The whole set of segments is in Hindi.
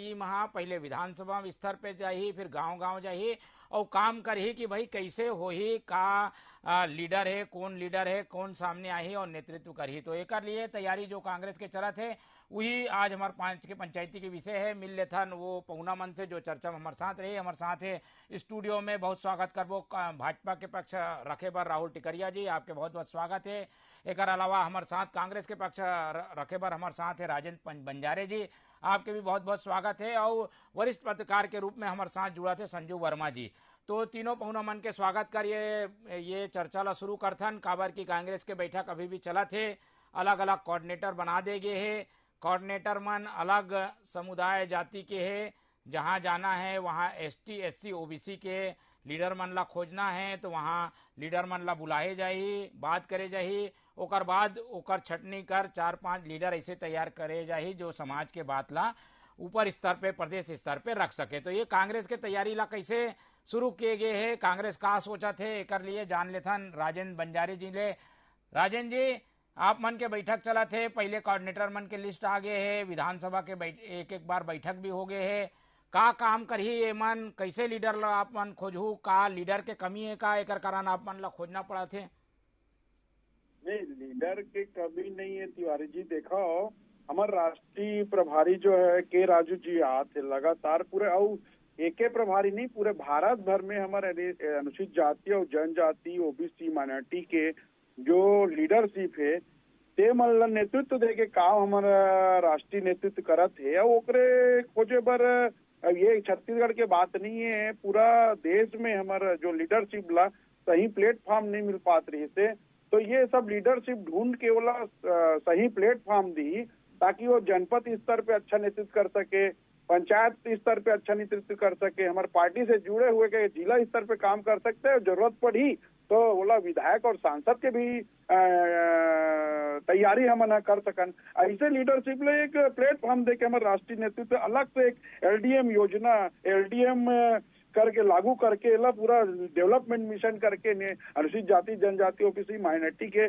ई महा पहले विधानसभा स्तर पे जाही, फिर गांव-गांव जाही और काम करही कि भाई कैसे होही, का लीडर है, कौन सामने आही और नेतृत्व करही। तो एक लिए तैयारी जो कांग्रेस के चलत है वही आज हमारे 5 के पंचायती के विषय है। मिल लेथन वो पहुना मन से जो चर्चा में हमारे साथ रही, हमारे साथ है स्टूडियो में। बहुत स्वागत करबो भाजपा के पक्ष रखे बर राहुल टिकरिया जी, आपके बहुत बहुत स्वागत है। एक अलावा हमारे साथ कांग्रेस के पक्ष रखे बर हमारे साथ है राजेंद्र बंजारे जी, आपके भी बहुत बहुत स्वागत है। और वरिष्ठ पत्रकार के रूप में हमारे साथ जुड़ा थे संजू वर्मा जी। तो तीनों पहुना मन के स्वागत करिए। ये चर्चा ला शुरू करथन काबर की कांग्रेस के बैठक अभी भी चला थे, अलग अलग कोऑर्डिनेटर बना दे गए है। कोऑर्डिनेटर मन अलग समुदाय जाति के है, जहां जाना है वहां ST SC OBC के लीडर मन ला खोजना है तो वहां लीडर मन ला बुलाए जाही, बात करे जाही। ओकर बाद ओकर छटनी कर 4-5 लीडर ऐसे तैयार करे जाही जो समाज के बात ला ऊपर स्तर पे, प्रदेश स्तर पे रख सके। तो ये कांग्रेस के तैयारी ला कैसे शुरू किए गए है, कांग्रेस का सोचा थे, एक लिए जान लेथन राजेंद्र बंजारे जी ले। राजेंद्र जी, आप मन के बैठक चला थे, पहले कोऑर्डिनेटर मन के लिस्ट आ गए है, विधानसभा के एक बार बैठक भी हो गए है। का काम करही ये मन, कैसे लीडर ला आप मन खोजहू, का लीडर के कमी है, का एक कारण आप मन ला खोजना पड़ा थे? नहीं, लीडर की कमी नहीं है तिवारी जी। देखो, हमारे राष्ट्रीय प्रभारी जो है के राजू जी आते लगातार पूरे, और एक प्रभारी नहीं, पूरे भारत भर में हमारे अनुसूचित जाति और जनजाति OBC माइनॉरिटी के जो लीडरशिप है ते मतलब नेतृत्व दे के काम हमारा राष्ट्रीय नेतृत्व करत है। और ओकरे खोजे बर ये छत्तीसगढ़ के बात नहीं है, पूरा देश में हमारा जो लीडरशिप ला सही प्लेटफॉर्म नहीं मिल पात रही से, तो ये सब लीडरशिप ढूंढ के वाला सही प्लेटफॉर्म दी ताकि वो जनपद स्तर पे अच्छा नेतृत्व कर सके, पंचायत स्तर पे अच्छा नेतृत्व कर सके, हमारे पार्टी से जुड़े हुए के जिला स्तर पे काम कर सकते हैं। जरूरत पड़ी तो बोला विधायक और सांसद के भी तैयारी हम न कर सकन। ऐसे लीडरशिप ले एक प्लेटफॉर्म दे के हमारे राष्ट्रीय नेतृत्व अलग से एक LDM योजना, LDM करके लागू करके ला पूरा डेवलपमेंट मिशन करके अनुसूचित जाति जनजाति OBC माइनॉरिटी के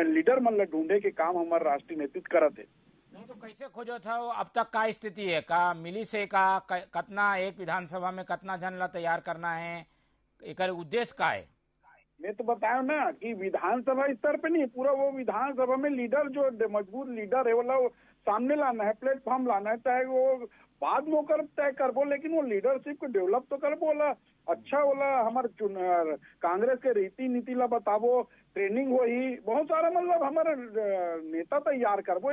लीडर मन ढूंढे के काम हमारे राष्ट्रीय नेतृत्व करत है। नहीं तो कैसे खोजो था, अब तक का स्थिति है, का मिली से का कितना एक विधानसभा में कितना जन ला तैयार करना है, एक उद्देश्य का है? मैं तो बताया ना कि विधानसभा स्तर पे नहीं, पूरा वो विधानसभा में लीडर जो मजबूत लीडर है वो सामने लाना है, प्लेटफॉर्म लाना है, चाहे वो बाद में कर तय कर बो, लेकिन वो लीडरशिप को डेवलप तो कर बोला, अच्छा बोला हमारे कांग्रेस के रीति नीति ला बताबो, ट्रेनिंग हो ही बहुत सारा, मतलब हमारे नेता तैयार करबो।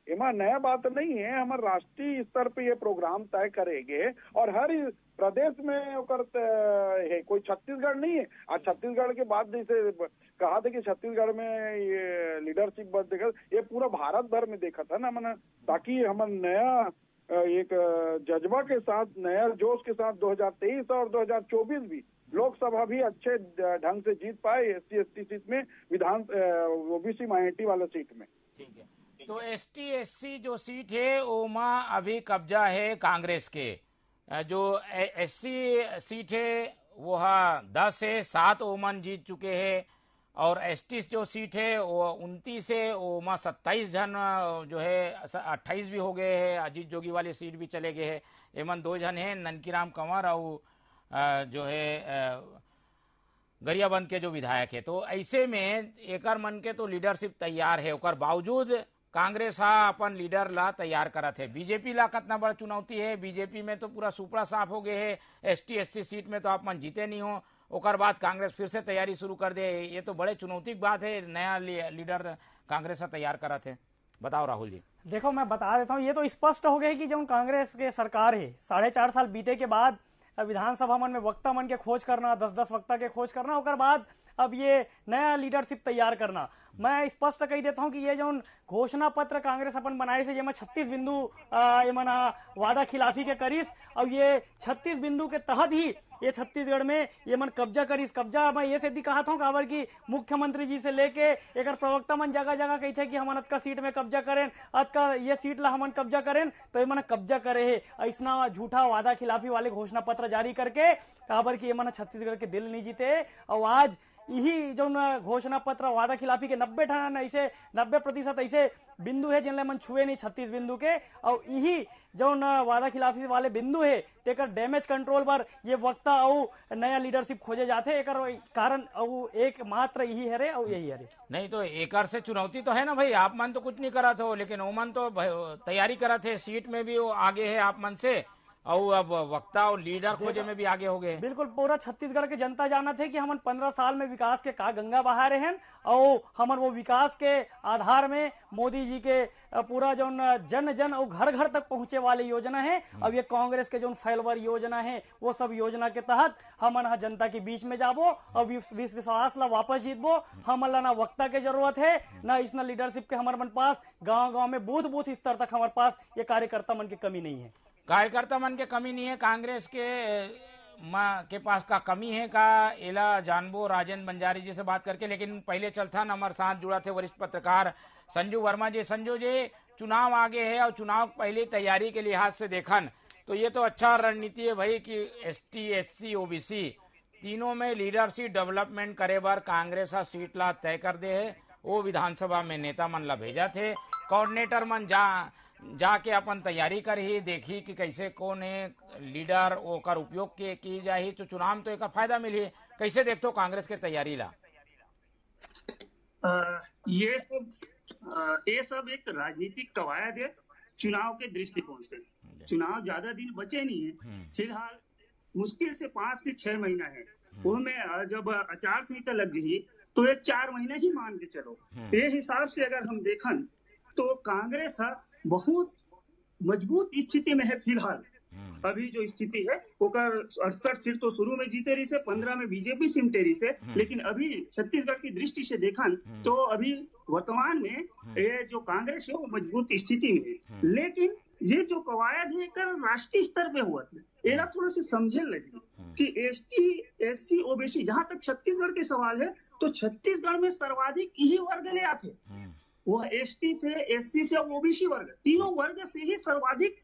एमा नया बात नहीं है, हमारे राष्ट्रीय स्तर पे ये प्रोग्राम तय करेंगे और हर प्रदेश में करते है, कोई छत्तीसगढ़ नहीं है। आज छत्तीसगढ़ के बाद जैसे कहा था कि छत्तीसगढ़ में ये लीडरशिप बस देखा, ये पूरा भारत भर में देखा था ना मैंने, ताकि हम नया एक जज्बा के साथ, नया जोश के साथ 2023 और 2024 भी लोकसभा भी अच्छे ढंग से जीत पाए SC ST सीट में, विधान OBC माइनॉरिटी वाला सीट में। ठीक है, तो ST SC जो सीट है ओमा अभी कब्जा है कांग्रेस के, जो SC सीट है वो 10 से 7 ओमन जीत चुके हैं, और ST जो सीट है वो 29 से ओमा 27 जन जो है 28 भी हो गए हैं, अजीत जोगी वाली सीट भी चले गए हैं। एमन 2 जन है, ननकीराम कंवर और जो है गरियाबंद के जो विधायक है। तो ऐसे में एकर मन के तो लीडरशिप तैयार है, ओकर बावजूद कांग्रेस अपन लीडर ला तैयार करत है। बीजेपी ला कितना बड़ा चुनौती है, बीजेपी में तो पूरा सुपड़ा साफ हो गए है, ST SC सीट में तो आप मन जीते नहीं हो, ओकर बाद कांग्रेस फिर से तैयारी शुरू कर दे, ये तो बड़े चुनौती की बात है। नया लीडर कांग्रेस तैयार करत है, बताओ राहुल जी। देखो मैं बता देता हूँ, ये तो स्पष्ट हो गया कि जो कांग्रेस के सरकार है 4.5 साल बीते के बाद विधानसभा मन में वक्ता मन के खोज करना, 10-10 वक्ता के खोज करना, ओकर बाद अब ये नया लीडरशिप तैयार करना। मैं स्पष्ट कही देता हूं कि ये जो घोषणा पत्र कांग्रेस अपन बनाए से, जेमा 36 बिंदु वादा खिलाफी के करीस, और ये 36 बिंदु के तहत ही ये छत्तीसगढ़ में ये मन कब्जा करीस। कब्जा मैं ये से कहा था काबर की मुख्यमंत्री जी से लेके एक प्रवक्ता मन जगह जगह कही थे कि हम अतका सीट में कब्जा करें, अतका ये सीट ला हमन कब्जा करें, तो ये मन कब्जा करे है। ऐसा झूठा वादा खिलाफी वाले घोषणा पत्र जारी करके काबर की ये मन छत्तीसगढ़ के दिल नहीं जीते, और आज यही जो घोषणा पत्र वादा खिलाफी के 90% ऐसे 90% ऐसे बिंदु है जिनले मन छुए नहीं 36 बिंदु के, और यही जो वादा खिलाफी वाले बिंदु है तेकर डैमेज कंट्रोल पर ये वक्ता और नया लीडरशिप खोजे जाते, एक कारण और एक मात्र यही है रे, और यही है रे। नहीं तो एकर से चुनौती तो है ना भाई, आप मन तो कुछ नहीं करा था, लेकिन वो मन तो तैयारी करा थे, सीट में भी वो आगे है आप मन से, और अब वक्ता और लीडर खोजे में भी आगे हो गए। बिल्कुल पूरा छत्तीसगढ़ के जनता जाना थे कि हम 15 साल में विकास के का गंगा बहा रहे हैं, और हम वो विकास के आधार में मोदी जी के पूरा जो जन जन और घर घर तक पहुंचे वाली योजना है, अब ये कांग्रेस के जो फैलवर योजना है वो सब योजना के तहत हम जनता के बीच में जाबो और विश्वास ला वापस जीतबो। हम ना वक्ता के जरूरत है ना इस लीडरशिप के हमारे मन पास, गाँव में बूथ बूथ स्तर तक हमारे पास ये कार्यकर्ता मन की कमी नहीं है। कार्यकर्ता मन के कमी नहीं है, कांग्रेस के पास का कमी है का, एला जानबो राजेंद्र बंजारी जी से बात करके। लेकिन पहले चलता हमारे साथ जुड़ा थे वरिष्ठ पत्रकार संजू वर्मा जी। संजू जी, चुनाव आगे है और चुनाव पहले तैयारी के लिहाज से देखन तो ये तो अच्छा रणनीति है भाई कि ST SC OBC तीनों में लीडरशिप डेवलपमेंट करे बार कांग्रेस सीट ला तय कर दे है। वो विधानसभा में नेता मन ला भेजा थे, कोऑर्डिनेटर मन जाके अपन तैयारी कर ही देखी कि कैसे कौन है लीडर ओकर उपयोग के की जाही, तो चुनाव तो एक फायदा मिली। कैसे देखते हो कांग्रेस के तैयारी ला? ये सब एक राजनीतिक कवायद है चुनाव के दृष्टिकोण से। चुनाव ज्यादा दिन बचे नहीं है, फिलहाल मुश्किल से 5 से 6 महीना है। उसमें जब आचार संहिता लग गई तो एक 4 महीने ही मान के चलो। ये हिसाब से अगर हम देखन तो कांग्रेस बहुत मजबूत स्थिति में है फिलहाल। अभी जो स्थिति है ओकर 68 सीट तो शुरू में जीते रही से, 15 में बीजेपी सिमटे रही से, लेकिन अभी छत्तीसगढ़ की दृष्टि से देखन तो अभी वर्तमान में ये जो कांग्रेस है वो मजबूत स्थिति में है। लेकिन ये जो कवायद है कर राष्ट्रीय स्तर पे हुआ था, एला थोड़ा सा समझे लगी कि ST SC OBC जहां तक छत्तीसगढ़ के सवाल है तो छत्तीसगढ़ में सर्वाधिक यही वर्ग ले आते, वह ST से SC से OBC वर्ग, तीनों वर्ग से ही सर्वाधिक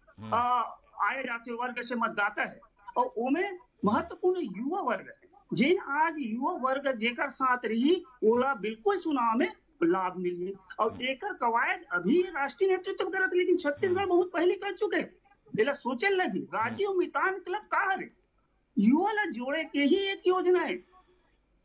आए जाते वर्ग से मतदाता है। और उनमें महत्वपूर्ण युवा वर्ग है, जिन आज युवा वर्ग जेकर साथ रही ओला बिल्कुल चुनाव में लाभ मिली। और एकर कवायद अभी राष्ट्रीय नेतृत्व करत, लेकिन छत्तीसगढ़ बहुत पहले कर चुके। एला सोचल लगी राजीव मितान क्लब का है, युवा ला जोड़े के ही एक योजना है,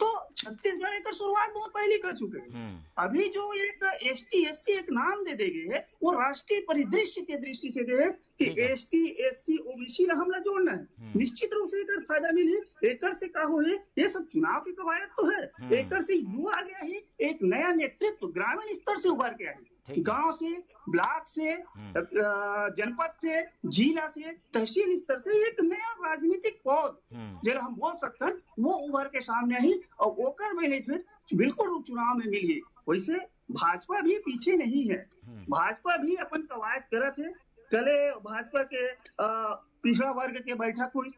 तो छत्तीसगढ़ एक शुरुआत बहुत पहले कर चुके हैं। अभी जो एक ST SC एक नाम दे देंगे है वो राष्ट्रीय परिदृश्य के दृष्टि से दे कि ST SC OBC ला हमला जोड़ना है। निश्चित रूप से एकर फायदा मिली, एकर से का हो है, ये सब चुनाव की कवायद तो है, एकर से युवा आ गया है, एक नया नेतृत्व ग्रामीण स्तर से उभर के आए, गांव से, ब्लॉक से, जनपद से, जिला से, तहसील स्तर से एक नया राजनीतिक पौध जरा हम बोल सकते हैं वो उभर के सामने आई और ओकर बेनिफिट बिल्कुल चुनाव में मिली। वैसे भाजपा भी पीछे नहीं है, भाजपा भी अपन कवायद करत है। कले भाजपा के पिछड़ा वर्ग के बैठक हुई,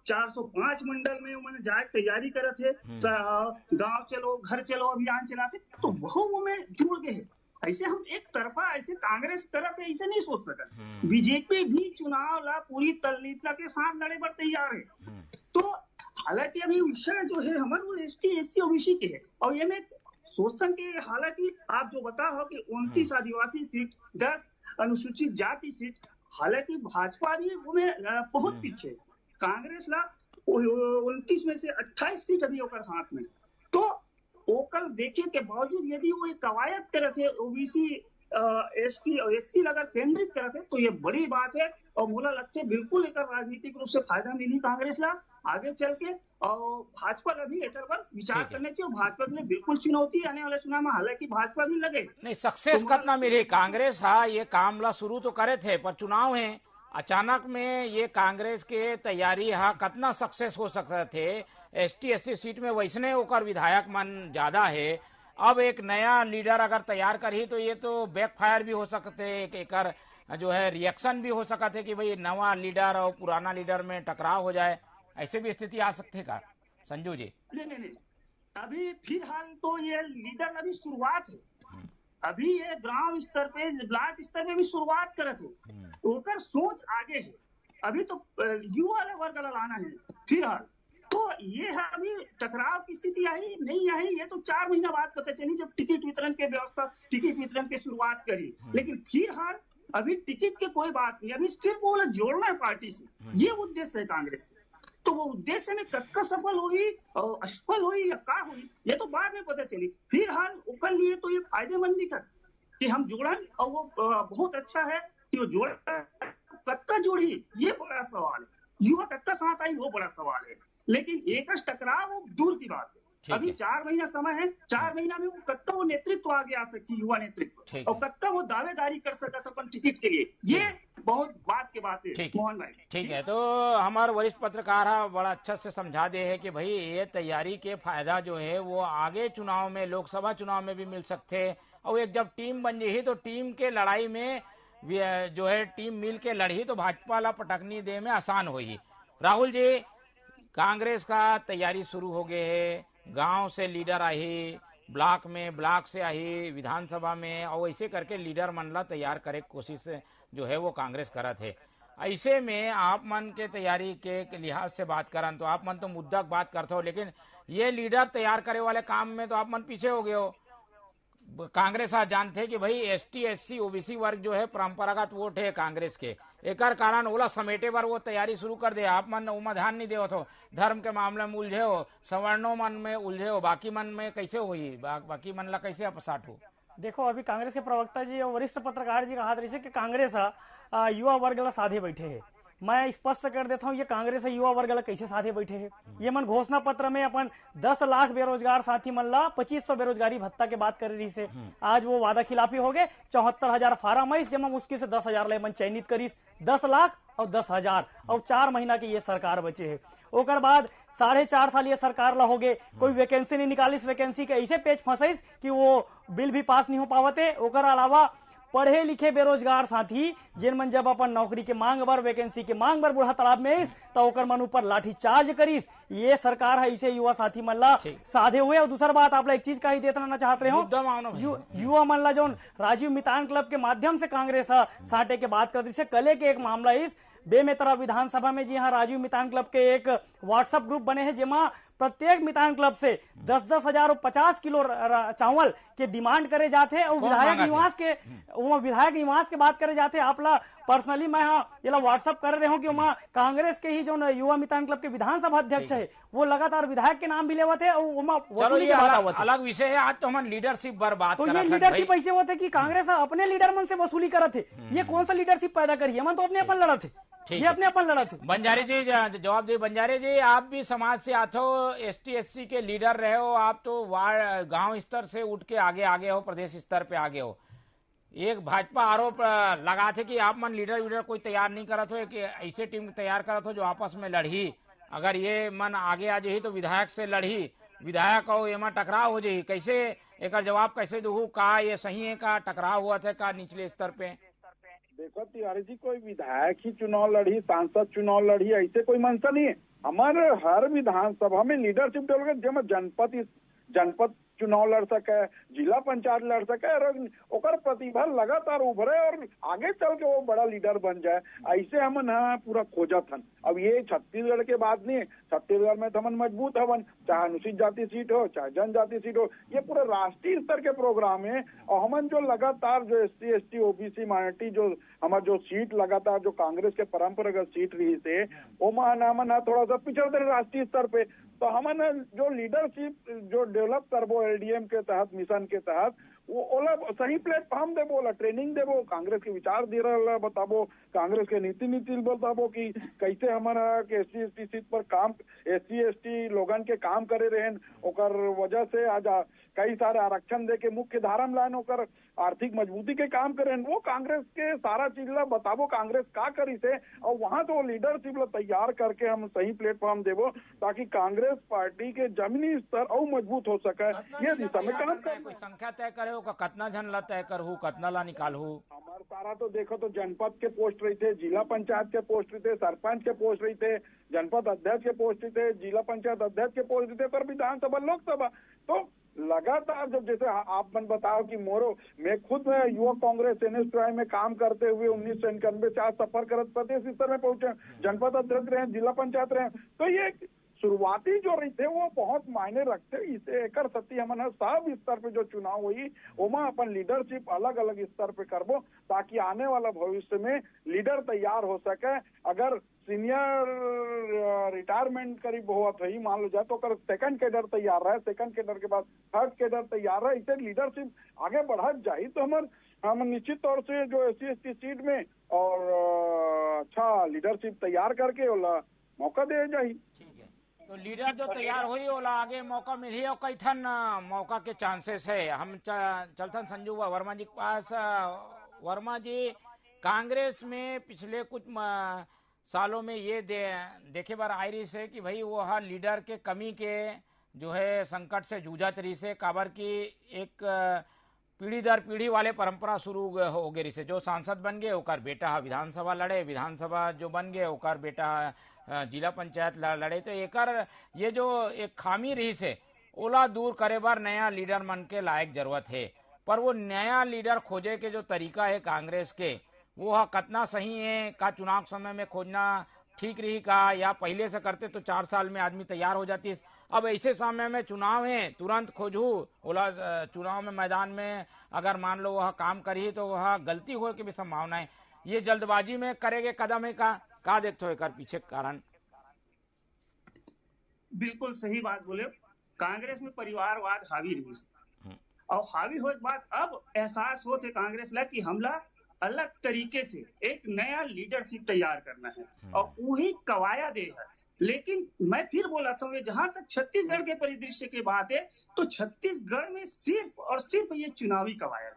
405 मंडल में उन्होंने जाए तैयारी करत है, गांव चलो घर चलो अभियान चलाते, तो वो में जुड़ गए। ऐसे हम एक तरफा ऐसे कांग्रेस तरफ ऐसे नहीं सोच सकते। बीजेपी भी चुनाव ला पूरी तल्लीनता के साथ लड़े पर तैयार है। तो हालांकि अभी विषय जो है हमारे वो ST SC OBC के है, और ये मैं सोचता कि हालांकि आप जो बता हो कि 29 आदिवासी सीट, 10 अनुसूचित जाति सीट, हालांकि भाजपा भी उनमें बहुत पीछे, कांग्रेस ला 29 में से 28 सीट अभी ओकर हाथ में। तो ओकल देखे के बावजूद यदि वो एक कवायद करते OBC ST और SC अगर केंद्रित करते तो ये बड़ी बात है, और मुझे लगता है बिल्कुल एक राजनीतिक रूप से फायदा मिली कांग्रेस ला आगे चल के। और भाजपा भी एक बार विचार करने चाहिए, भाजपा के लिए बिल्कुल चुनौती आने वाले चुनाव में, हालांकि भाजपा भी लगे नहीं सक्सेस कितना मिली कांग्रेस। हाँ ये काम ला शुरू तो करे थे पर चुनाव है अचानक में ये कांग्रेस के तैयारी हाँ कितना सक्सेस हो सकते थे। ST SC सीट में वैसने होकर विधायक मन ज्यादा है, अब एक नया लीडर अगर तैयार करी तो ये तो बैकफायर भी हो सकते, एक जो है रिएक्शन भी हो सकते कि भाई नवा लीडर और पुराना लीडर में टकराव हो जाए, ऐसे भी स्थिति आ सकती का संजू जी? नहीं, अभी फिलहाल तो ये लीडर अभी शुरुआत है, अभी ये ग्राम स्तर पे ब्लॉक स्तर पे भी शुरुआत करत हो, ओकर सोच आगे है। अभी तो युवा वर्ग लाना है फिलहाल, तो ये है अभी टकराव की स्थिति आई नहीं आई, ये तो 4 महीना बाद पता चली जब टिकट वितरण के व्यवस्था, टिकट वितरण की शुरुआत करी। लेकिन फिर अभी टिकट की कोई बात नहीं, अभी सिर्फ वो जोड़ना है पार्टी से, ये उद्देश्य है कांग्रेस का। तो वो उद्देश्य में कक्का सफल हुई और असफल हुई या का हुई, ये तो बाद में पता चली। फिर ओकर लिए तो ये फायदेमंद दिखा कि हम जोड़न, और वो बहुत अच्छा है कि वो जोड़ कक्का जोड़ी, ये बड़ा सवाल है। युवा कक्का साथ आई, वो बड़ा सवाल है। लेकिन एक टकराव वो दूर की बात है। अभी 4 महीना समय है, 4 महीना में वो कक्का वो नेतृत्व आगे आ सकती, युवा नेतृत्व, और कक्का वो दावेदारी कर सका था अपन टिकट के लिए। ये बहुत बात की बात है मोहन भाई। ठीक है, तो हमारे वरिष्ठ पत्रकार बड़ा अच्छा से समझा दे है कि भाई ये तैयारी के फायदा जो है वो आगे चुनाव में, लोकसभा चुनाव में भी मिल सकते हैं। और एक जब टीम बन जाही तो टीम के लड़ाई में जो है टीम मिल के लड़ी तो भाजपा ला पटकनी दे में आसान होगी। राहुल जी, कांग्रेस का तैयारी शुरू हो गए है, गांव से लीडर आई, ब्लॉक से आई, विधानसभा में, और ऐसे करके लीडर मनला तैयार करे कोशिश जो है वो कांग्रेस करत है। ऐसे में आप मन के तैयारी के लिहाज से बात करन तो आप मन तो मुद्दा बात करते हो, लेकिन ये लीडर तैयार करे वाले काम में तो आप मन पीछे हो गए हो। कांग्रेस आज जानते हैं कि भाई एसटी एससी ओबीसी वर्ग जो है परंपरागत वोट है कांग्रेस के, एक कारण ओला समेटे पर वो तैयारी शुरू कर दे। आप मन उमा ध्यान नहीं दे हो, धर्म के मामले में उलझे हो, सवर्णों मन में उलझे हो, बाकी मन में कैसे हुई, बाकी मन ला कैसे अपसाट हो। देखो, अभी कांग्रेस के प्रवक्ता जी और वरिष्ठ पत्रकार जी कहा रही कि कांग्रेस युवा वर्ग ला साधे बैठे है। मैं स्पष्ट कर देता हूँ, ये कांग्रेस युवा वर्ग ला कैसे साधे बैठे है। ये मन घोषणा पत्र में अपन 10 लाख बेरोजगार साथी मन ला 2500 बेरोजगारी भत्ता के बात कर रही से, आज वो वादा खिलाफी हो गए। 74,000 फार्म आई, जमा मुश्किल से 10,000 ले मन चयनित करीस, 10 लाख और 10,000 और 4 महीना की ये सरकार बचे है। ओकर बाद 4.5 साल ये सरकार ला हो गए, कोई वैकेंसी नहीं निकालिस, वैकेंसी के ऐसे पेज फंसाइस कि वो बिल भी पास नहीं हो पावते। ओकर अलावा पढ़े लिखे बेरोजगार साथी जिन मन जब अपन नौकरी के मांग बर, वैकेंसी के मांग बर बूढ़ा तालाब में आइस तो ओकर मन ऊपर लाठी चार्ज करीस। ये सरकार है इसे युवा साथी मन ला साधे हुए। और दूसरा बात आप एक चीज का ही देतना चाहते रहे हो, युवा मन ला जो राजीव मितान क्लब के माध्यम से कांग्रेस साटे के बात करती से, कले के एक मामला इस बेमेतरा विधानसभा में, जी हाँ, राजीव मितान क्लब के एक व्हाट्सएप ग्रुप बने हैं जिसमें प्रत्येक मितान क्लब से 10-10 हजार और 50 किलो चावल के डिमांड करे जाते और विधायक निवास के बात करे जाते। आपला पर्सनली मैं ये व्हाट्सएप कर रहे हूँ कि वहाँ कांग्रेस के ही जो युवा मितान क्लब के विधानसभा अध्यक्ष है वो लगातार विधायक के नाम भी लेवत है और अलग विषय है। आज तो हम लीडरशिप बर्बाद, तो ये लीडरशिप ऐसे होते कि कांग्रेस अपने लीडर मन से वसूली करत है। ये कौन सा लीडरशिप पैदा करी है, मन तो अपने अपन लड़त है, ये अपने अपन लड़त है। बंजारे जी जवाब दे। बंजारे जी, आप भी समाज से आते हो, एसटी एससी के लीडर रहे हो, आप तो गांव स्तर से उठ के आगे हो, प्रदेश स्तर पे आगे हो। एक भाजपा आरोप लगा थे कि आप मन लीडर कोई तैयार नहीं करत हो, कि ऐसे टीम तैयार करत हो जो आपस में लड़ी, अगर ये मन आगे आ जाही तो विधायक से लड़ी, विधायक और एमा टकराव हो जाही। कैसे एक जवाब कैसे दूँ, का ये सही है, का टकराव हुआ था का निचले स्तर पे? देखो तिवारी जी, कोई विधायक ही चुनाव लड़ी, सांसद चुनाव लड़ी, ऐसे कोई मंशा नहीं है। हमारे हर विधानसभा में लीडरशिप डेवलप, जब जनपद चुनाव लड़ सके, जिला पंचायत लड़ सके और ओकर प्रतिभा लगातार उभरे और आगे चल के वो बड़ा लीडर बन जाए, ऐसे हमन पूरा खोजत हन। अब ये छत्तीसगढ़ के बात नहीं है, छत्तीसगढ़ में तो हमन मजबूत हवन, चाहे अनुसूचित जाति सीट हो चाहे जनजाति सीट हो, ये पूरे राष्ट्रीय स्तर के प्रोग्राम है। और हमन जो लगातार जो SC ST OBC माइनॉरिटी जो हमार जो सीट लगातार जो कांग्रेस के परंपरागत सीट रही से, वो हमन थोड़ा सा पिछड़ दे राष्ट्रीय स्तर पे। तो हमन जो लीडरशिप जो डेवलप करबो LDM के तहत, मिशन के तहत, वो ओला सही प्लेटफॉर्म देबो, ओला ट्रेनिंग देबो, कांग्रेस के विचार दे रहा बताबो, कांग्रेस के नीति बताबो कि कैसे हमारा के SC ST सीट पर काम, SC ST लोगन के काम करे रहे, ओकर वजह से आज कई सारे आरक्षण दे के मुख्य धारा में लाइन ओकर आर्थिक मजबूती के काम करें, वो कांग्रेस के सारा चीज ला बताबो कांग्रेस का करी से, और वहां तो लीडरशिप ला तैयार करके हम सही प्लेटफॉर्म देबो ताकि कांग्रेस पार्टी के जमीनी स्तर और मजबूत हो सके। ये दिशा में काम कर, कोई संख्या तय करे हो, कितना जन ला तय करहू, कितना ला निकालू। हमारे सारा तो देखो तो जनपद के पोस्ट रही थे, जिला पंचायत के पोस्ट रही थे, सरपंच के पोस्ट रही थे, जनपद अध्यक्ष के पोस्ट रही थे, जिला पंचायत अध्यक्ष के पोस्ट रही थे, पर विधानसभा लोकसभा तो लगातार जब जैसे आप मन बताओ कि मैं खुद युवा कांग्रेस NSTY में काम करते हुए 1991 से आज सफर करत प्रदेश स्तर में पहुंचे, जनपद अध्यक्ष रहे, जिला पंचायत रहे, तो ये शुरुआती जो रही थे वो बहुत मायने रखते। इसे एकर सती हमन सब स्तर पे जो चुनाव हुई ओमा अपन लीडरशिप अलग अलग स्तर पे करबो, ताकि आने वाला भविष्य में लीडर तैयार हो सके। अगर सीनियर रिटायरमेंट करीब होत है, मान लो जाए तो अगर सेकंड कैडर तैयार रहे, सेकंड कैडर के बाद थर्ड कैडर तैयार रहे, इसे लीडरशिप आगे बढ़त जाए तो हम निश्चित तौर से जो SC/ST सीट में और अच्छा लीडरशिप तैयार करके ओला मौका दे जाए। ठीक है, तो लीडर जो तैयार हुई ओला आगे मौका मिली और कई ठन मौका के चांसेस है। हम चलथन संजू वर्मा जी के पास। वर्मा जी, कांग्रेस में पिछले कुछ सालों में ये देखे बार आई रही से कि भाई वो हर लीडर के कमी के जो है संकट से जूझत रही से, काबर की एक पीढ़ी दर पीढ़ी वाले परंपरा शुरू हो गई से। जो सांसद बन गए ओकर बेटा विधानसभा लड़े, विधानसभा जो बन गए ओकर बेटा जिला पंचायत लड़े। तो एकर ये जो एक खामी रही से ओला दूर करे बार नया लीडर मन के लायक जरूरत है। पर वो नया लीडर खोजे के जो तरीका है कांग्रेस के, वो कितना सही है? का चुनाव समय में खोजना ठीक रही का, या पहले से करते तो 4 साल में आदमी तैयार हो जाती है? अब ऐसे समय में चुनाव है, तुरंत खोजू ओला चुनाव में मैदान में अगर मान लो वह काम करी तो वह गलती हो की भी संभावना है। ये जल्दबाजी में करेगे कदम है का देखते हो कर पीछे कारण? बिल्कुल सही बात बोले। कांग्रेस में परिवारवाद हावी रही और हावी हो बाद अब एहसास होते कांग्रेस ला कि हमला अलग तरीके से एक नया लीडरशिप तैयार करना है और वही कवाया दे है। लेकिन मैं फिर बोला था, जहां तक छत्तीसगढ़ के परिदृश्य की बात है तो छत्तीसगढ़ में सिर्फ और सिर्फ ये चुनावी कवायद,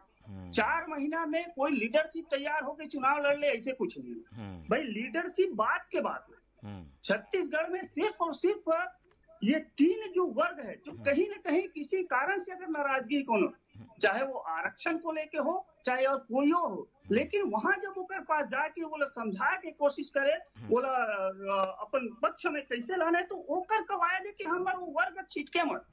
4 महीना में कोई लीडरशिप तैयार होकर चुनाव लड़ ले ऐसे कुछ नहीं। भाई लीडरशिप बात के बात है। छत्तीसगढ़ में सिर्फ और सिर्फ ये 3 जो वर्ग है जो कहीं न कहीं किसी कारण से अगर नाराजगी को, चाहे वो आरक्षण को लेके हो चाहे और कोई हो, लेकिन वहां जब ओकर पास जाके वो समझा के कोशिश करे बोला अपन पक्ष में कैसे लाना है, तो ओकर कवायद है कि हमारा वो वर्ग छिटके मत।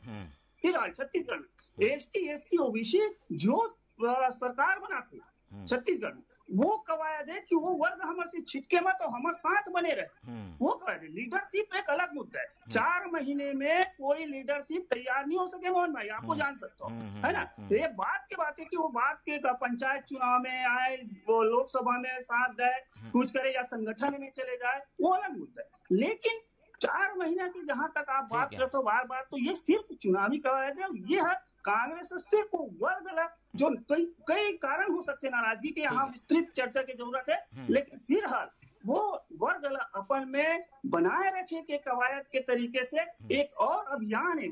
फिलहाल छत्तीसगढ़ में ST/SC OBC जो सरकार बना थी छत्तीसगढ़ में, वो कवायद है कि वो वर्ग हमारे से छिटके मत और हमारे साथ बने रहे। वो कवायद है। लीडरशिप एक अलग मुद्दा है। 4 महीने में कोई लीडरशिप तैयार नहीं हो सके मोहन भाई, आपको जान सकते हो, है ना। तो ये बात की बात है कि वो बात के पंचायत चुनाव में आए, वो लोकसभा में साथ दे कुछ करे या संगठन में चले जाए, वो अलग मुद्दा है। लेकिन 4 महीना की जहां तक आप बात करते हो बार, तो ये सिर्फ चुनावी कवायद है। ये है कांग्रेस सिर्फ वर्ग जो कई कारण हो सकते नाराजगी के, यहाँ विस्तृत चर्चा की जरूरत है। लेकिन फिलहाल वो वर्ग अपन में बनाए रखे के कवायद के तरीके से एक और अभियान है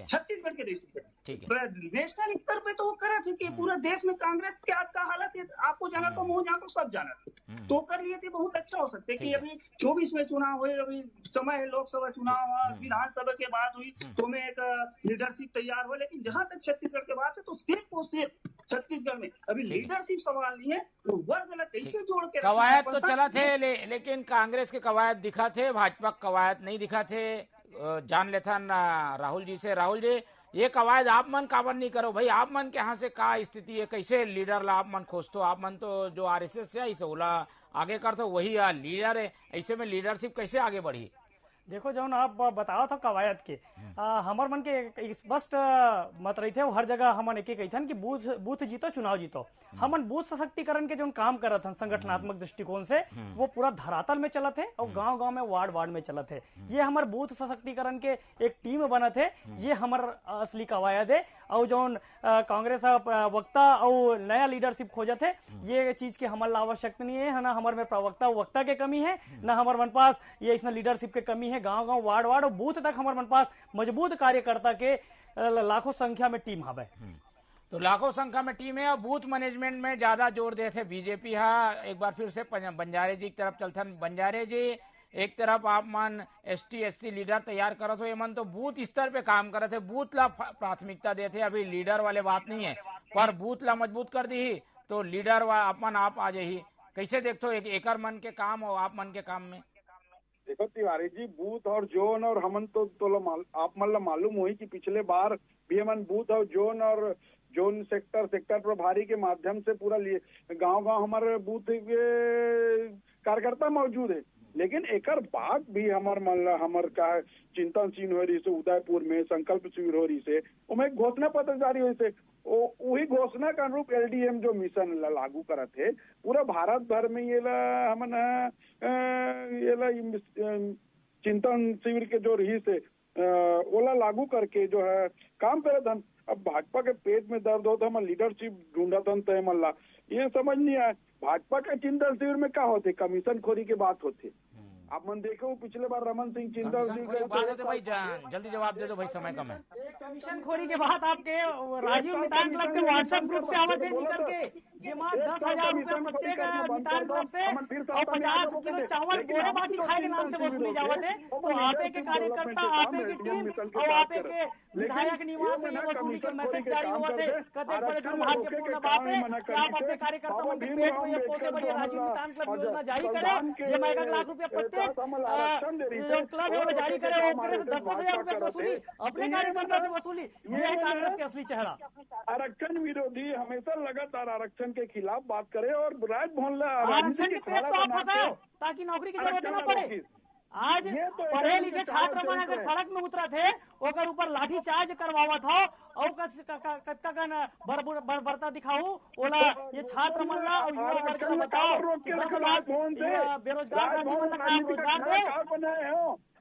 छत्तीसगढ़ के दृष्टि से। नेशनल स्तर पे तो वो करे थे कि पूरे देश में कांग्रेस की आज का हालत है, आपको जाना तो मुंह जाना तो सब जाना थे, तो कर लिए थे बहुत अच्छा हो सकते कि अभी 24 में चुनाव हुए, अभी समय है लोकसभा चुनाव, विधानसभा के बाद हुई तो में एक लीडरशिप तैयार हो। लेकिन जहां तक छत्तीसगढ़ की बात है तो सिर्फ और सिर्फ छत्तीसगढ़ में अभी लीडरशिप सवाल नहीं है, वो वर्ग कैसे जोड़ के कवायद तो चला थे लेकिन कांग्रेस के कवायद दिखा थे, भाजपा कवायद नहीं दिखा थे। जान लेता राहुल जी से। राहुल जी, ये कवायद आप मन काबर नहीं करो भाई? आप मन के यहाँ से का स्थिति है, कैसे लीडर ला आप मन खोजतो? आप मन तो जो RSS से ऐसे ओला आगे कर तो वही लीडर है, ऐसे में लीडरशिप कैसे आगे बढ़ी? देखो जो आप बताओ था कवायद के, हमार मन के स्पष्ट मत रही थे हर जगह हमन एक कहथन कि बूथ जीतो चुनाव जीतो। हमन बूथ सशक्तिकरण के जो काम करत हन संगठनात्मक दृष्टिकोण से, वो पूरा धरातल में चलत है और गांव-गांव में वार्ड में चलत है। ये हमार बूथ सशक्तिकरण के एक टीम बनत है, ये हमार असली कवायद है। और जो कांग्रेस वक्ता और नया लीडरशिप खोजत है, ये चीज के हमारे आवश्यकता नहीं है ना। हमारे में प्रवक्ता वक्ता के कमी है, ना हमारे मन पास ये इसमें लीडरशिप के कमी है। गांव-गांव वार्ड और बूथ तक हमारे मन पास मजबूत कार्यकर्ता के लाखों संख्या में टीम हवे। तो लाखों संख्या में टीम है और बूथ मैनेजमेंट में ज्यादा जोर देते बीजेपी। एक बार फिर से बंजारे जी की तरफ चलथन। बंजारे जी, एक तरफ आप मन ST/SC लीडर तैयार करत हो, ये मन तो बूथ स्तर पे काम करत है, बूथ ला प्राथमिकता देते। अभी लीडर वाले बात नहीं है, पर बूथ ला मजबूत कर दी तो लीडर आप आ जाही। कैसे देखते हो एकर मन के काम और आप मन के काम में? देखो तिवारी जी, बूथ और जोन और हमन तो आप मन ला मालूम हुई कि पिछले बार भी हमन बूथ और जोन सेक्टर प्रभारी के माध्यम से पूरा गांव-गांव हमारे बूथ के कार्यकर्ता मौजूद है। लेकिन एकर बाद भी हमर का चिंतन शिविर हो रही से उदयपुर में संकल्प शिविर हो रही से उमें घोषणा पत्र जारी हुई से वही घोषणा के अनुरूप LDM जो मिशन लागू करत है पूरा भारत भर में ये चिंतन शिविर के जो रही से ओला लागू करके जो है काम करत हन। अब भाजपा के पेट में दर्द हो तो हम लीडरशिप ढूंढत हन तय मल्ला ये समझ नहीं आया भाजपा के चिंतन शिविर में क्या होते कमीशन खोरी की बात होती। आप मन देखो पिछले बार रमन सिंह चिंतन शिविर भाई जल्दी जवाब दे दो भाई, समय कम है। कमीशन खोरी के बाद आपके राजीव मितान क्लब के व्हाट्सएप ग्रुप से आवत है निकल के जेमा 10,000 रुपए प्रत्येक मितान क्लब से और 50 किलो चावल बोरेबासी खाए के नाम से वसूली जावत है। तो आपे के कार्यकर्ता आपे की टीम और आपे के विधायक निवास से ये वसूली के मैसेज जारी हुआ थे। कते बड़े दुर्भाग्यपूर्ण बात है कि आप अपने कार्यकर्ता मन के पेट में ये पोसे बड़ी राजीव मितान क्लब योजना जारी करे जेमा 1 लाख रुपया प्रत्येक क्लब है वो जारी करे और 10,000 रुपए वसूली अपने कार्यकर्ता से वसूली। ये है कांग्रेस के असली चेहरा। आरक्षण विरोधी हमेशा लगातार आरक्षण के खिलाफ बात करे और राजभवन आरक्षण के पेश तो आप फंसाओ ताकि नौकरी की जरूरत न पड़े। आज पढ़े लिखे छात्र मन अगर सड़क में उतरा थे ओकर ऊपर लाठी चार्ज करवावत हो और बरता दिखाऊ ओला ये छात्र मन ला और युवा वर्ग ला बताओ कि 10 लाख बेरोजगार साथी मन ला रोजगार दे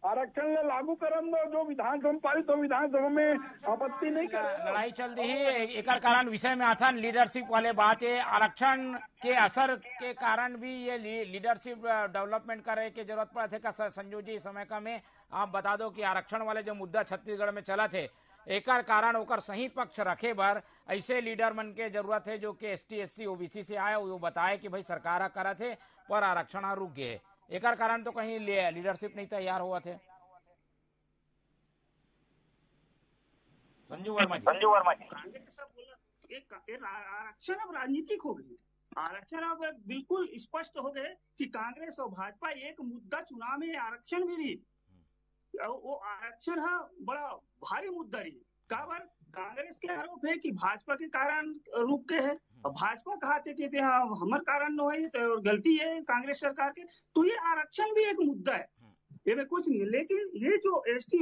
आरक्षण ले लागू करम जो विधानसभा पारित हो विधानसभा में आपत्ति नहीं कर लड़ाई चल रही है। एक कारण विषय में आथन लीडरशिप वाले बात है आरक्षण के असर के कारण भी ये लीडरशिप डेवलपमेंट करे के जरूरत पड़ा थे का संजू जी समय का में आप बता दो कि आरक्षण वाले जो मुद्दा छत्तीसगढ़ में चला थे एक कारण ओकर सही पक्ष रखे बर ऐसे लीडर मन के जरूरत है जो कि ST SC OBC से आए वो बताए कि भाई सरकार करा थे पर आरक्षण रुक गए। एक कारण तो कहीं लीडरशिप नहीं तैयार हुआ थे। संजू वर्मा जी आरक्षण अब राजनीतिक हो गई। आरक्षण अब बिल्कुल स्पष्ट हो गए कि कांग्रेस और भाजपा एक मुद्दा चुनाव में आरक्षण भी रही वो आरक्षण है बड़ा भारी मुद्दा रही। काबर कांग्रेस के आरोप है कि भाजपा के कारण रुक गए हैं और भाजपा कहते कि हमारे कारण न है तो गलती है कांग्रेस सरकार के। तो ये आरक्षण भी एक मुद्दा है ये में कुछ नहीं। लेकिन ये जो ST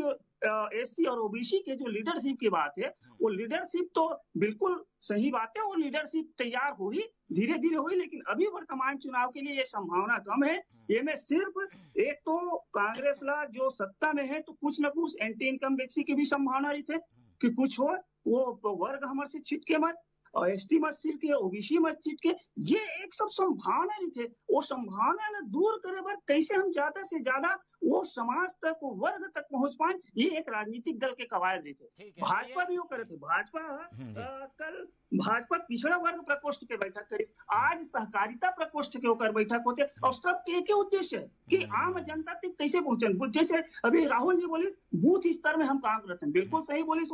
SC और OBC के जो लीडरशिप की बात है वो लीडरशिप तो बिल्कुल सही बात है वो लीडरशिप तैयार हुई धीरे धीरे हुई लेकिन अभी वर्तमान चुनाव के लिए ये संभावना कम है। ये में सिर्फ एक तो कांग्रेस ला जो सत्ता में है तो कुछ न कुछ एंटी इनकम टैक्स की भी संभावना रही थे कि कुछ हो वो वर्ग हमारे से छिटके मत और ST मत छिटके OBC मत छिटके ये एक सब संभावना रही थे। वो संभावना न दूर करे पर कैसे हम ज्यादा से ज्यादा वो समाज तक वो वर्ग तक पहुंच पाए ये एक राजनीतिक दल के कवायद रही थे। भाजपा भी वो करे थे। कल भाजपा पिछड़ा वर्ग प्रकोष्ठ के बैठक करी आज सहकारिता प्रकोष्ठ के होकर बैठक होते और सब के उद्देश्य है कि आम जनता तक कैसे पहुंचे। जैसे अभी राहुल जी बोली बूथ स्तर में हम काम करते हैं बिल्कुल सही बोली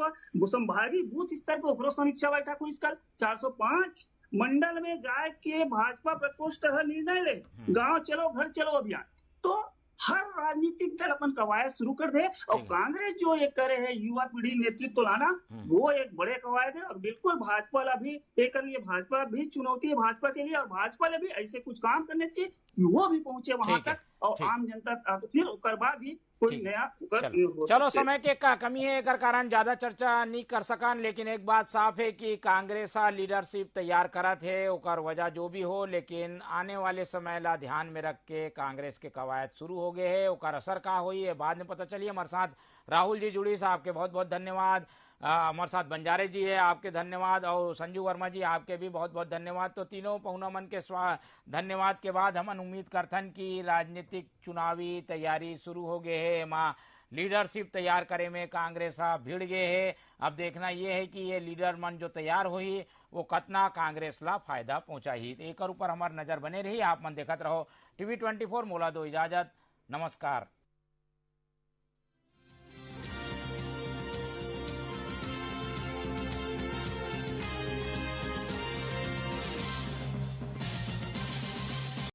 संभागी बूथ स्तर पर समीक्षा बैठक हुई कल 405 मंडल में जाए के भाजपा प्रकोष्ठ निर्णय ले गांव चलो घर चलो अभियान। तो हर राजनीतिक दल अपन कवायद शुरू कर दे और कांग्रेस जो ये करे है युवा पीढ़ी नेतृत्व लाना वो एक बड़े कवायद है और बिल्कुल भाजपा ला भी एक भाजपा भी चुनौती है भाजपा के लिए और भाजपा ने भी ऐसे कुछ काम करने चाहिए वो भी पहुंचे वहां तक और आम जनता फिर उसके बाद ही कोई नया चलो समय के कमी है एक कारण ज्यादा चर्चा नहीं कर सकन लेकिन एक बात साफ है कि कांग्रेस लीडरशिप तैयार करा थे ओकर वजह जो भी हो लेकिन आने वाले समय ला ध्यान में रख के कांग्रेस के कवायद शुरू हो गए है ओकर असर का हुई है बाद में पता चलिए। हमारे साथ राहुल जी जुड़ी साहब के बहुत बहुत धन्यवाद। हमारे साथ बंजारे जी है आपके धन्यवाद और संजू वर्मा जी आपके भी बहुत बहुत धन्यवाद। तो तीनों पहुना मन के धन्यवाद के बाद हम उम्मीद करथन कि राजनीतिक चुनावी तैयारी शुरू हो गए है माँ लीडरशिप तैयार करे में कांग्रेस भिड़ गए है। अब देखना ये है कि ये लीडर मन जो तैयार हुई वो कतना कांग्रेस ला फायदा पहुंचाई। तो एक ऊपर हमार नजर बने रही। आप मन देखत रहो TV 24 मोला दो इजाजत नमस्कार।